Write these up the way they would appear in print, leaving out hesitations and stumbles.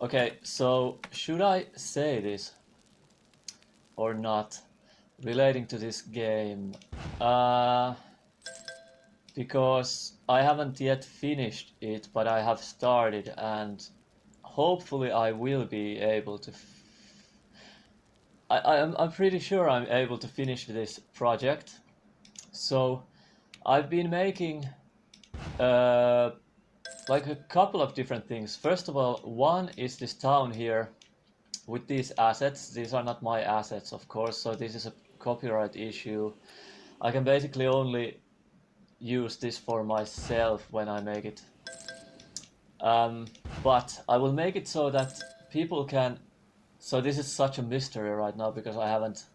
Okay, so should I say this or not relating to this game? Because I haven't yet finished it, but I have started, and hopefully I will be able to. I'm pretty sure I'm able to finish this project. So I've been making uh, like a couple of different things. First of all, one is this town here with these assets. These are not my assets, of course, so this is a copyright issue. I can basically only use this for myself when I make it. But I will make it so that people can. So this is such a mystery right now because I haven't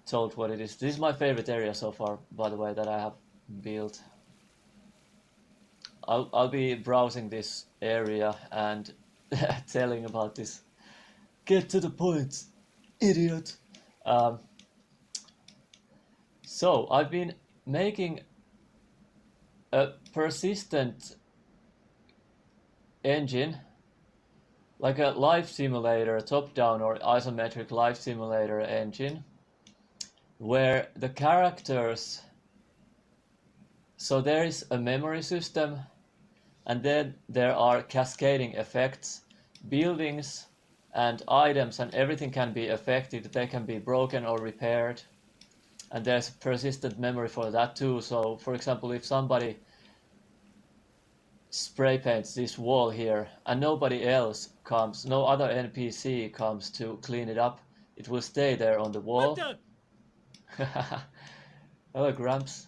told what it is. This is my favorite area so far, by the way, that I have built. I'll be browsing this area and telling about this. Get to the point, idiot. Um, so I've been making a persistent engine, like a life simulator, top-down or isometric life simulator engine, where the characters. So there is a memory system, and then there are cascading effects. Buildings and items and everything can be affected. They can be broken or repaired. And there's persistent memory for that too. So for example, if somebody spray paints this wall here and nobody else comes, no other NPC comes to clean it up, it will stay there on the wall. Hello, Gramps.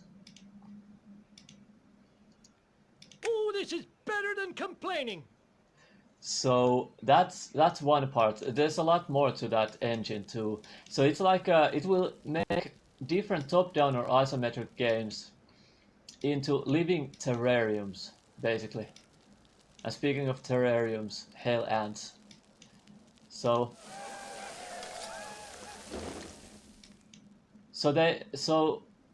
Oh, this is better than complaining. So that's one part. There's a lot more to that engine too. So it's like it will make different top-down or isometric games into living terrariums, basically. And speaking of terrariums, hell ants. So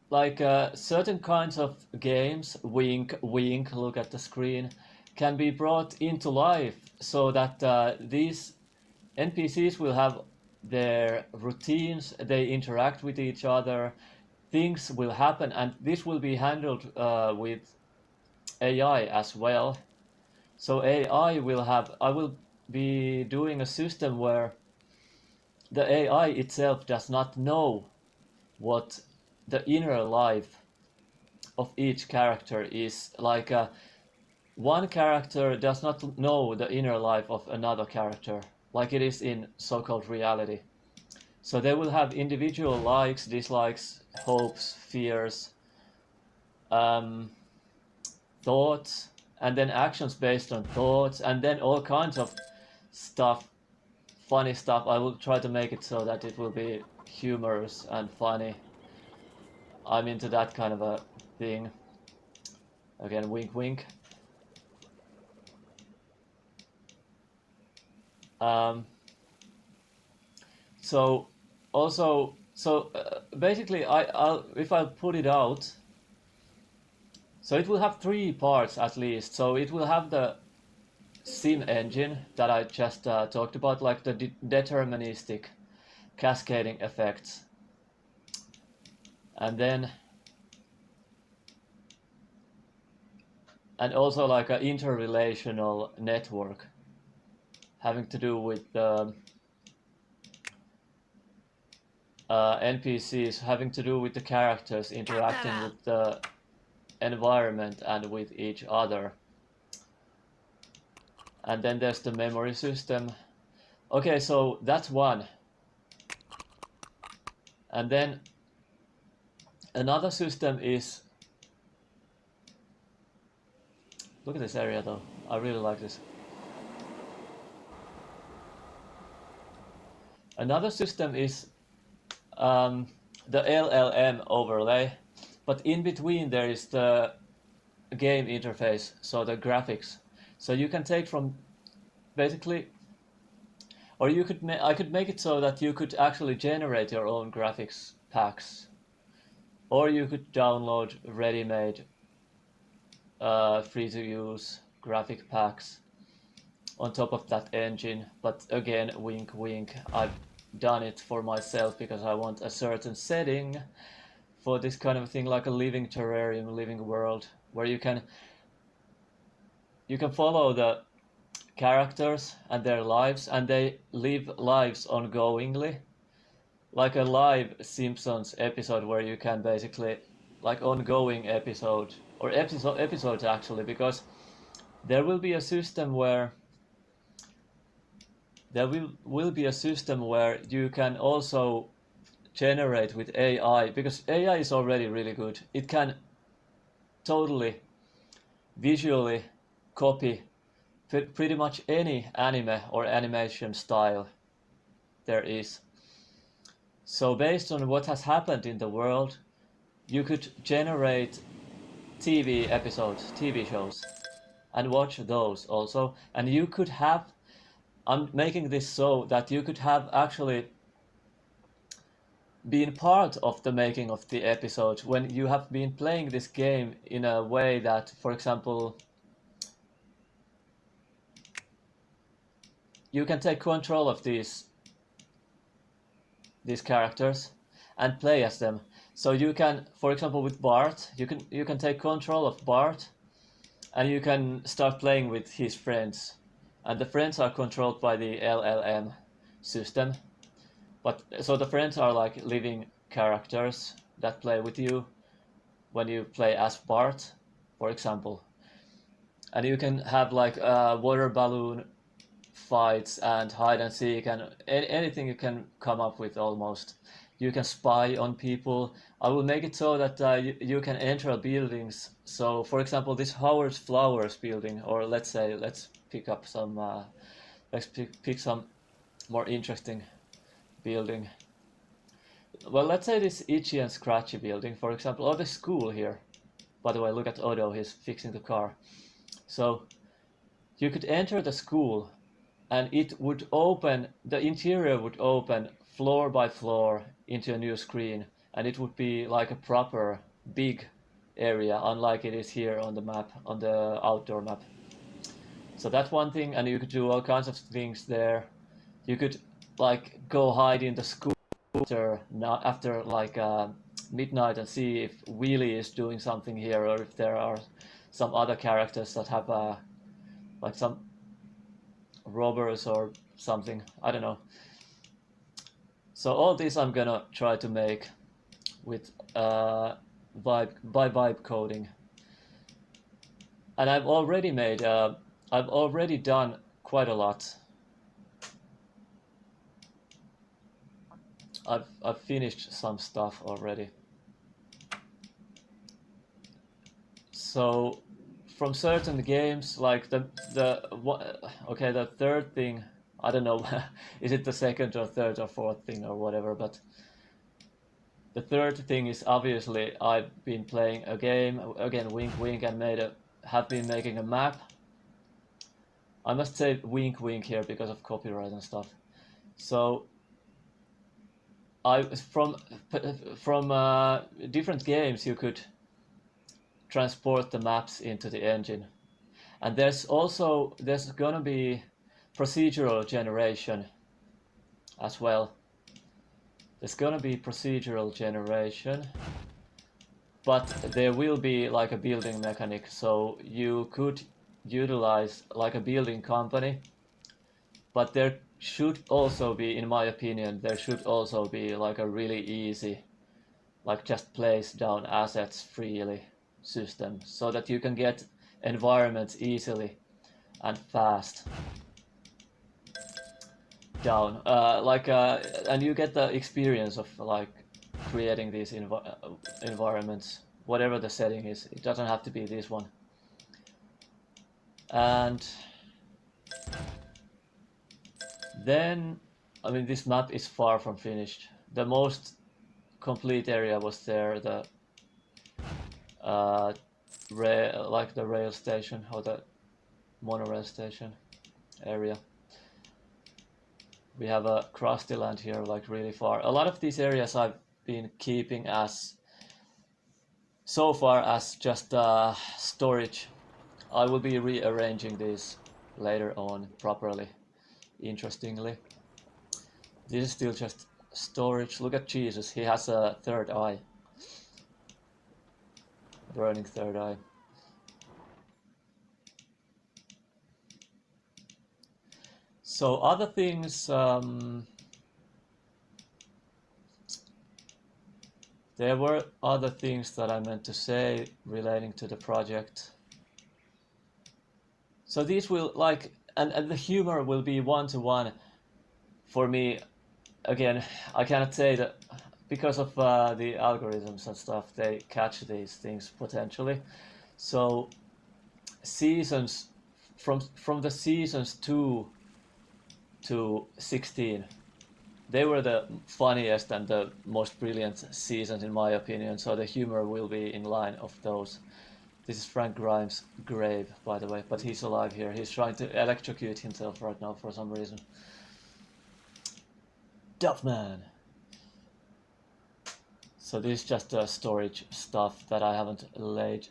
like certain kinds of games, wink wink, look at the screen, can be brought into life so that these NPCs will have their routines, they interact with each other, things will happen, and this will be handled with AI as well. So I will be doing a system where the AI itself does not know what the inner life of each character is. Like one character does not know the inner life of another character, like it is in so-called reality. So they will have individual likes, dislikes, hopes, fears, um, thoughts, and then actions based on thoughts, and then all kinds of stuff, funny stuff. I will try to make it so that it will be humorous and funny. I'm into that kind of a thing. Again, wink wink. Um, so also, so basically, I'll if I put it out, so it will have three parts at least. So it will have the sim engine that I just talked about, like the deterministic cascading effects, and then and also like an interrelational network having to do with NPCs, having to do with the characters interacting with the environment and with each other. And then there's the memory system. Okay, so that's one. And then another system is, look at this area though, I really like this. Another system is the LLM overlay, but in between there is the game interface, so the graphics. So you can take from basically, or you could I could make it so that you could actually generate your own graphics packs, or you could download ready-made free-to-use graphic packs, on top of that engine. But again, wink wink, I've done it for myself because I want a certain setting for this kind of thing, like a living terrarium, living world, where you can follow the characters and their lives, and they live lives ongoingly, like a live Simpsons episode where you can basically, like ongoing episode or episodes actually, because there will be a system where will be a system where you can also generate with AI, because AI is already really good. It can totally visually copy pretty much any anime or animation style there is. So based on what has happened in the world, you could generate TV episodes, TV shows, and watch those also. And you could have, I'm making this so that you could have actually been part of the making of the episode when you have been playing this game in a way that, for example, you can take control of these characters and play as them. So you can, for example, with Bart, you can take control of Bart and you can start playing with his friends. And the friends are controlled by the LLM system. But so the friends are like living characters that play with you when you play as Bart, for example. And you can have like water balloon fights and hide and seek and anything you can come up with almost. You can spy on people. I will make it so that you can enter buildings. So, for example, this Howard Flowers building, or let's pick up some, let's pick some more interesting building. Well, let's say this itchy and scratchy building, for example, or the school here. By the way, look at Odo, he's fixing the car. So, you could enter the school and it would open, the interior would open floor by floor into a new screen, and it would be like a proper big area, unlike it is here on the map, on the outdoor map. So that's one thing, and you could do all kinds of things there. You could like go hide in the school after like midnight and see if Wheelie is doing something here, or if there are some other characters that have like some robbers or something. I don't know. So all this I'm gonna try to make with vibe coding, and I've already made I've already done quite a lot. I've finished some stuff already. So from certain games, like the third thing, I don't know, is it the second or third or fourth thing or whatever, but the third thing is obviously I've been playing a game, again wink wink, and have been making a map. I must say wink wink here because of copyright and stuff. So from different games you could transport the maps into the engine. And there's gonna be procedural generation as well. There's gonna be procedural generation, but there will be like a building mechanic, so you could utilize like a building company, but there should also be, in my opinion, there should also be like a really easy, like just place down assets freely system, so that you can get environments easily and fast down, and you get the experience of like creating these environments, whatever the setting is. It doesn't have to be this one. And then, I mean, this map is far from finished. The most complete area was there, the like the rail station or the monorail station area. We have a crusty land here, like really far. A lot of these areas I've been keeping as so far as just storage. I will be rearranging these later on properly, interestingly. This is still just storage. Look at Jesus, he has a third eye. Burning third eye. So other things, there were other things that I meant to say relating to the project. So these will and the humor will be one-to-one for me. Again, I cannot say that because of the algorithms and stuff, they catch these things potentially. So seasons from the seasons 2 to 16, they were the funniest and the most brilliant seasons in my opinion. So the humor will be in line of those. This is Frank Grimes' grave, by the way, but he's alive here. He's trying to electrocute himself right now for some reason. Duffman. So this is just storage stuff that I haven't laid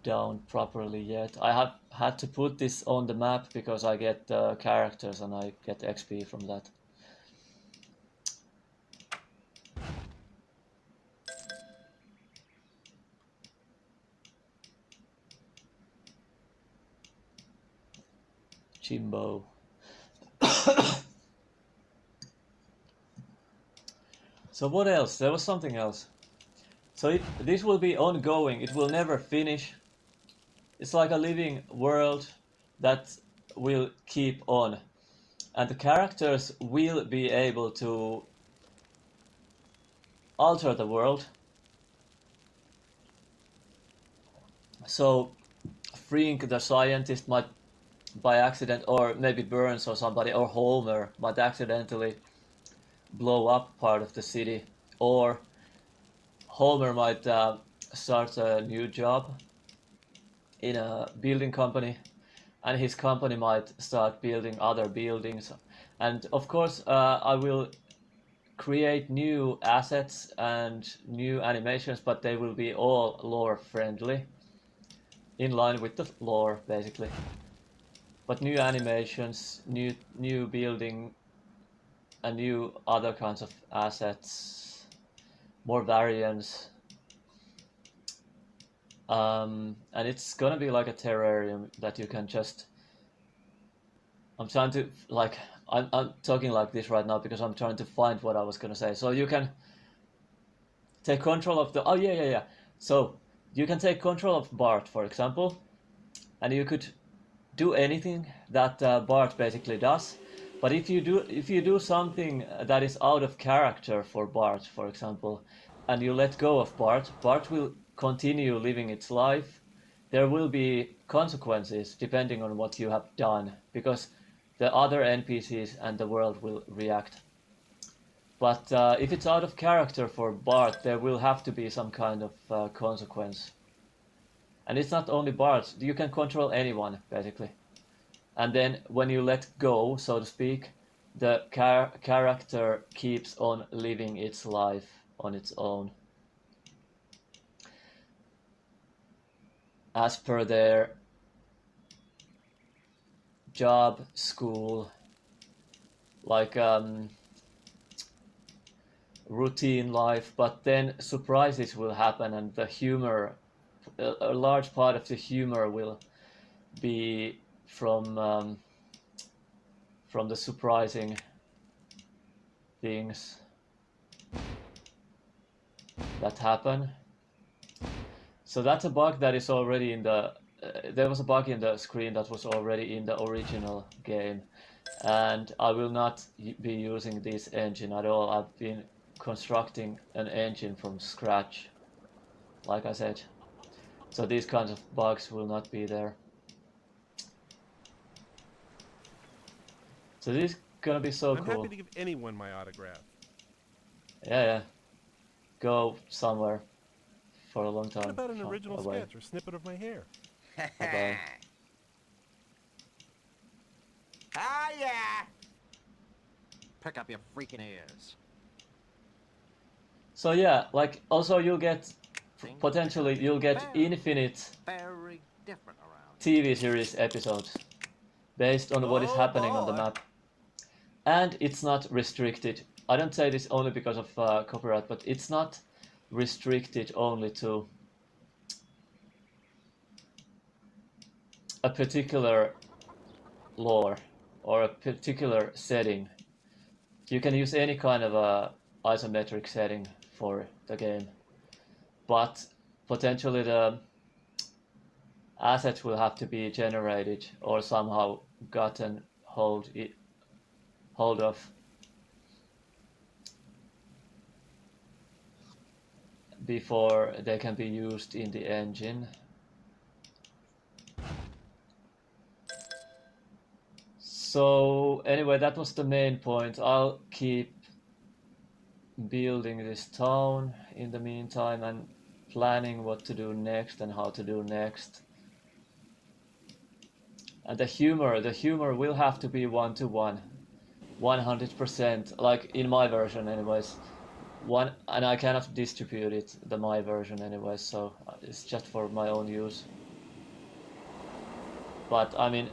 down properly yet. I have had to put this on the map because I get characters and I get XP from that. Jimbo. So what else? There was something else. So this will be ongoing. It will never finish. It's like a living world that will keep on. And the characters will be able to alter the world. So Frink, the scientist, might by accident, or maybe Burns or somebody, or Homer might accidentally blow up part of the city, or Homer might start a new job in a building company, and his company might start building other buildings. And of course, I will create new assets and new animations, but they will be all lore friendly, in line with the lore basically. But new animations, new building, and new other kinds of assets, more variants. And it's gonna be like a terrarium that you can just... I'm trying to, like, I'm talking like this right now because I'm trying to find what I was gonna say. So you can take control of the... Oh, yeah. So you can take control of Bart, for example, and you could do anything that Bart basically does. But if you do something that is out of character for Bart, for example, and you let go of Bart, Bart will continue living its life. There will be consequences depending on what you have done, because the other NPCs and the world will react. But if it's out of character for Bart, there will have to be some kind of consequence. And it's not only Bart, you can control anyone, basically. And then when you let go, so to speak, the character keeps on living its life on its own, as per their job, school, like routine life. But then surprises will happen, and the humor, a large part of the humor will be from the surprising things that happen. So that's a bug that is already in the... there was a bug in the screen that was already in the original game, and I will not be using this engine at all. I've been constructing an engine from scratch, like I said. So these kinds of bugs will not be there. So this is gonna be so I'm cool. happy to give anyone my autograph. Yeah. Go somewhere for a long time. What about an original away. sketch or snippet of my hair? Bye-bye. Ah, yeah! Pick up your freaking ears. So yeah, like also you'll get potentially Very infinite different around. TV series episodes. based on what is Oh, happening on the boy. map. And it's not restricted. I don't say this only because of copyright, but it's not restricted only to a particular lore or a particular setting. You can use any kind of a isometric setting for the game, but potentially the assets will have to be generated or somehow gotten hold of before they can be used in the engine. So anyway, that was the main point. I'll keep building this town in the meantime and planning what to do next and how to do next. And the humor will have to be 1-to-1, 100%, like in my version anyways. And I cannot distribute it, my version anyways, so it's just for my own use. But I mean,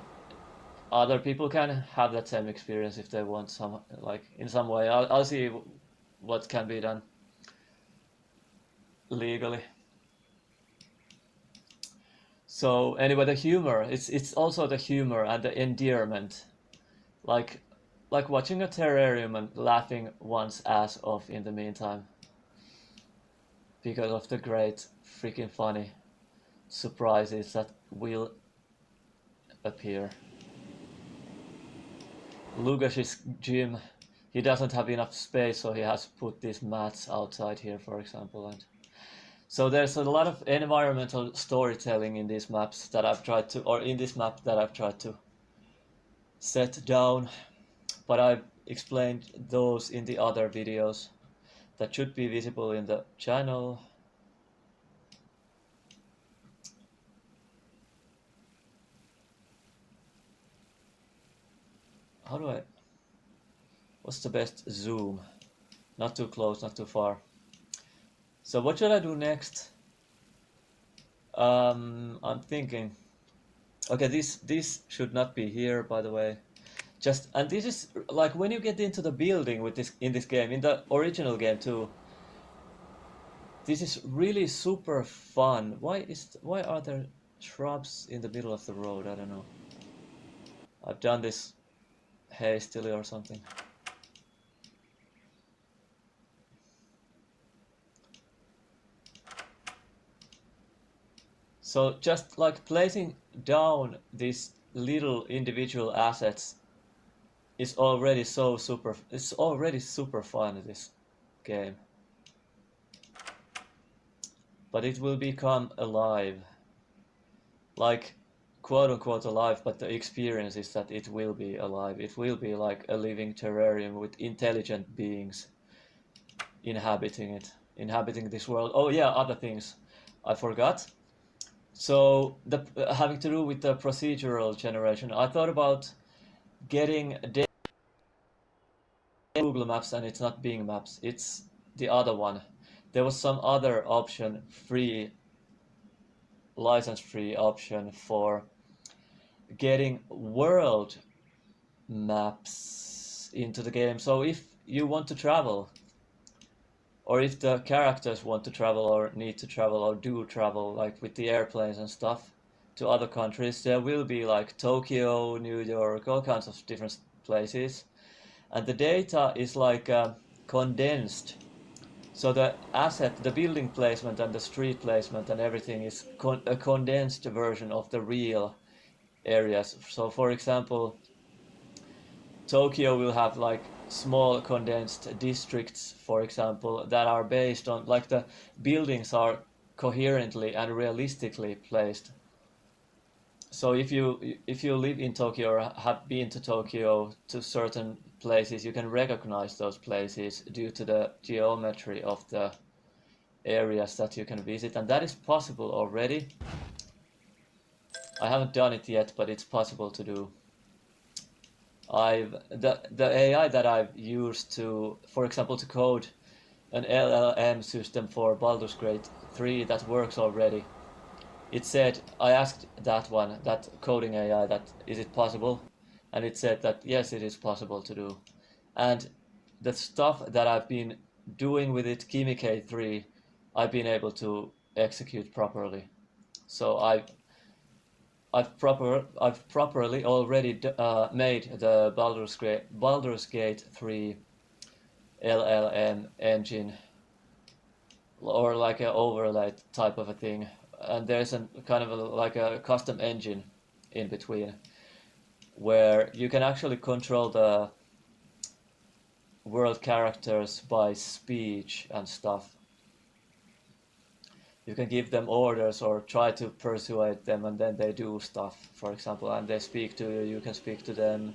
other people can have that same experience if they want some, like in some way. I'll see what can be done legally. So anyway, the humor, it's also the humor and the endearment, like watching a terrarium and laughing one's ass off in the meantime because of the great freaking funny surprises that will appear. Lugash's gym, he doesn't have enough space, so he has put these mats outside here, for example. And so there's a lot of environmental storytelling in these maps that I've tried to, or in this map that I've tried to set down, but I've explained those in the other videos that should be visible in the channel. What's the best zoom? Not too close, not too far. So what should I do next? I'm thinking, okay, this should not be here, by the way. And this is like when you get into the building with this in this game, in the original game too. This is really super fun. Why are there shrubs in the middle of the road? I don't know. I've done this hastily or something. So just like placing down these little individual assets is already it's already super fun in this game. But it will become alive. Like quote unquote alive, but the experience is that it will be alive. It will be like a living terrarium with intelligent beings inhabiting this world. Oh yeah, other things I forgot. So having to do with the procedural generation, I thought about getting Google Maps, and it's not Bing Maps, it's the other one. There was some other option, license-free option for getting world maps into the game. So if you want to travel, or if the characters want to travel or need to travel or do travel, like with the airplanes and stuff, to other countries, there will be like Tokyo, New York, all kinds of different places. And the data is like condensed. So the building placement and the street placement and everything is a condensed version of the real areas. So for example, Tokyo will have like small condensed districts, for example, that are based on, like, the buildings are coherently and realistically placed. So if you live in Tokyo or have been to Tokyo to certain places, you can recognize those places due to the geometry of the areas that you can visit, and that is possible already. I haven't done it yet, but it's possible to do. The AI that I've used to, for example, to code an LLM system for Baldur's Gate 3 that works already. it said, I asked that one, that coding AI, that is it possible, and it said that yes, it is possible to do. And the stuff that I've been doing with it, Kimi K3, I've been able to execute properly. So I've properly already made the Baldur's Gate 3 LLM engine, or like an overlay type of a thing, and there's a kind of like a custom engine in between where you can actually control the world characters by speech and stuff. You can give them orders or try to persuade them, and then they do stuff, for example, and they speak to you, you can speak to them,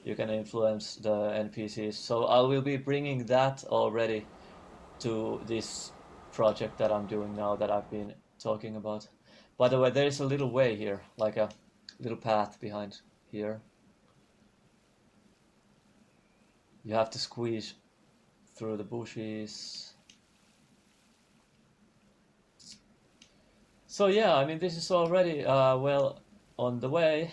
you can influence the NPCs. So I will be bringing that already to this project that I'm doing now that I've been talking about. By the way, there is a little way here, like a little path behind here. You have to squeeze through the bushes. So yeah, I mean, this is already well on the way.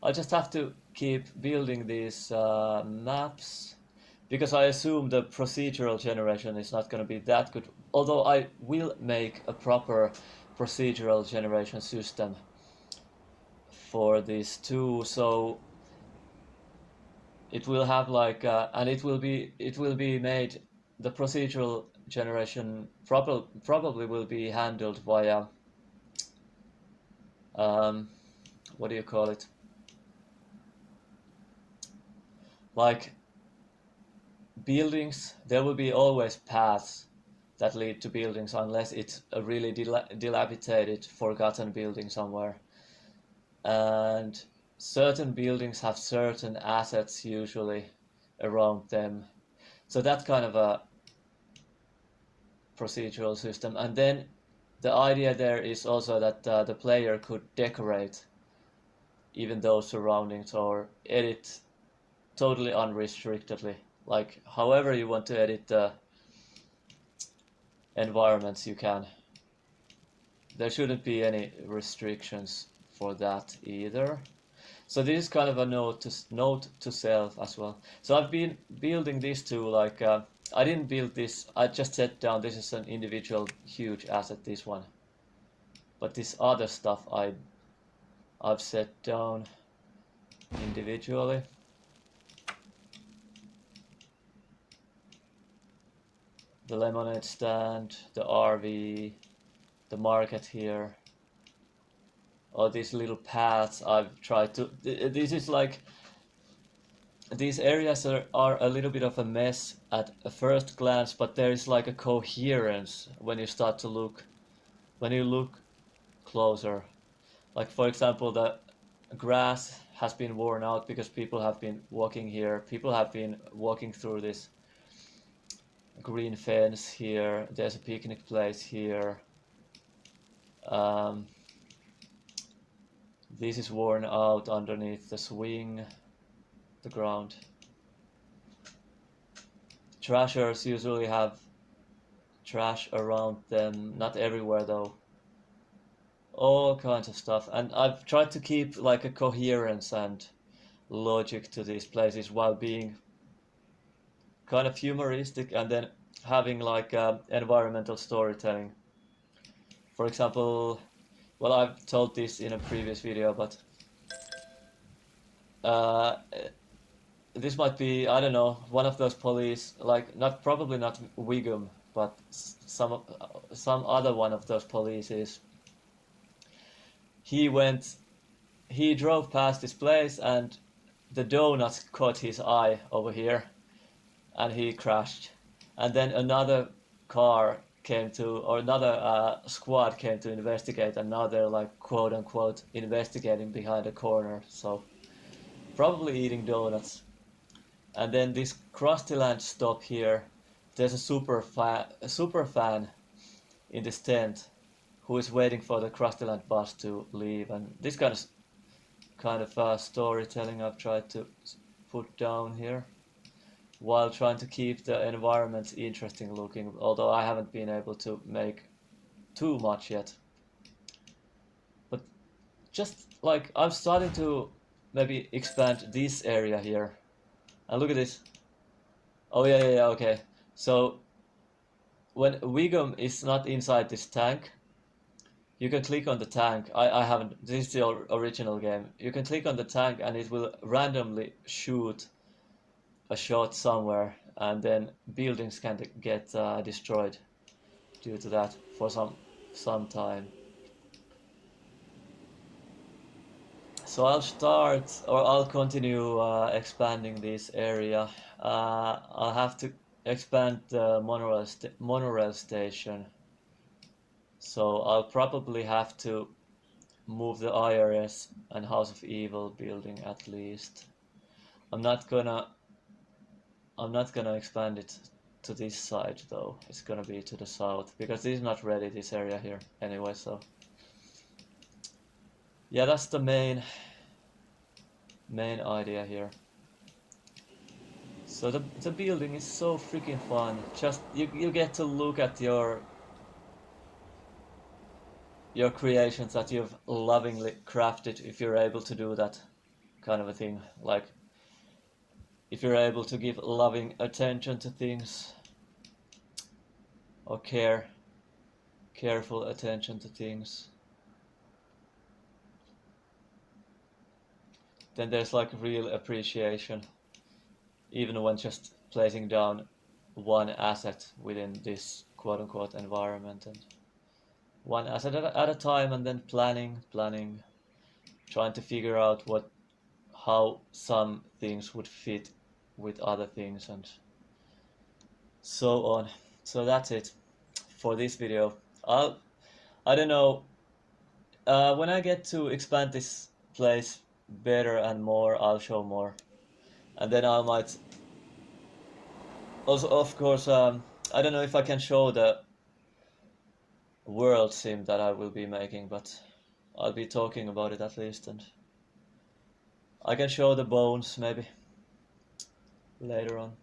I just have to keep building these maps, because I assume the procedural generation is not going to be that good. Although I will make a proper procedural generation system for these two, so it will have like and it will be made, the procedural generation probably will be handled via what do you call it, like buildings. There will be always paths that lead to buildings, unless it's a really dilapidated, forgotten building somewhere. And certain buildings have certain assets usually around them. So that kind of a procedural system. And then the idea there is also that the player could decorate even those surroundings or edit totally unrestrictedly. Like however you want to edit the environments, you can. There shouldn't be any restrictions for that either. So this is kind of a note to self as well. So I've been building these two, like I didn't build this, I just set down, this is an individual huge asset, this one. But this other stuff I've set down individually. The lemonade stand, the RV, the market here. All these little paths I've tried to, this is like, these areas are a little bit of a mess at a first glance, but there is like a coherence when you start to look, when you look closer. Like for example, the grass has been worn out because people have been walking here. People have been walking through this green fence here. There's a picnic place here. This is worn out underneath the swing, the ground. Trashers usually have trash around them, not everywhere though. All kinds of stuff, and I've tried to keep like a coherence and logic to these places while being kind of humoristic, and then having like environmental storytelling. For example, well, I've told this in a previous video, but uh, this might be, I don't know, one of those police, like probably not Wiggum, but some other one of those polices. He drove past this place, and the donut caught his eye over here, and he crashed. And then another car came to, or another squad came to investigate, and now they're like quote unquote investigating behind a corner, so probably eating donuts. And then this Krustyland stop here, there's a super fan in this tent who is waiting for the Krustyland bus to leave, and this kind of storytelling I've tried to put down here, while trying to keep the environment interesting looking, although I haven't been able to make too much yet. just like I'm starting to maybe expand this area here. And look at this. Oh yeah, okay. So when Wigum is not inside this tank, you can click on the tank. I haven't, this is the original game. You can click on the tank and it will randomly shoot a shot somewhere, and then buildings can get destroyed due to that for some time. So I'll continue expanding this area. I'll have to expand the monorail station. So I'll probably have to move the IRS and House of Evil building at least. I'm not gonna expand it to this side though. It's gonna be to the south because this is not ready, this area here anyway. So yeah, that's the main idea here. So the building is so freaking fun. Just you get to look at your creations that you've lovingly crafted, if you're able to do that kind of a thing. Like if you're able to give loving attention to things, or careful attention to things, then there's like real appreciation, even when just placing down one asset within this quote-unquote environment, and one asset at a time, and then planning, trying to figure out how some things would fit with other things, and so on. So that's it for this video. I don't know, when I get to expand this place better and more, I'll show more, and then I might also, of course, I don't know if I can show the world sim that I will be making, but I'll be talking about it at least, and I can show the bones maybe later on.